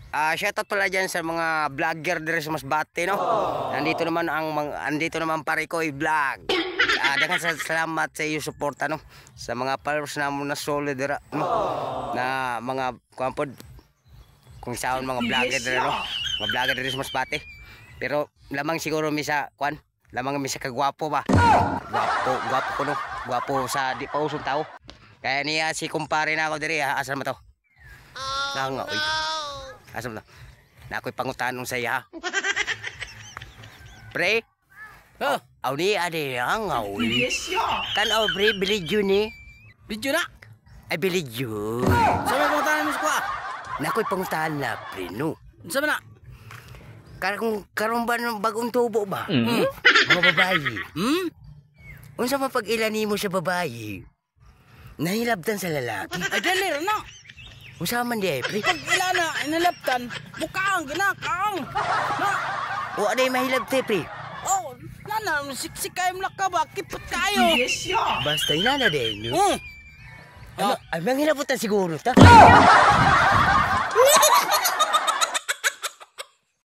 Shoutout pala dyan sa mga vlogger dire sa Masbate, no? Nandito naman pare ko i-vlog. Daghang salamat sa iyo suporta, no? Sa mga followers namo na solid dira, no? Na mga kumpod kung saan mga vlogger dire, no? Mga vlogger dire sa Masbate. Pero lamang siguro misa kwan, lamang misa kagwapo ba? Gwapo ko, no? Gwapo sa di pa usong tao. Kaya niya si kumpare na ako dire, asa mo to? Nga, oy. Asa mo to? Na ako'y pangutanong sa iya. Pre? Oh, aw ni ade ang oy. Kan aw pre bilidyo ni. Video na. Ay bilidyo. Sabi mo tayo mo sa Na ako'y pangutanong na pre no. Sabi na. Karon ba ng bagong tubo ba? Mga babayi. Unsa pa pag ilani mo sa babayi? Nahilabtan sa lalaki. Ay dali na. Unsa man di ay pre? Pag ilana inalaptan, mukhaang ginakaang. Na. O aday mahilabte pre. Oh, nana siksik kayo mlaka ba? Kipot kayo. Basta inana din. Ano? Ay mangilabutan siguro ta.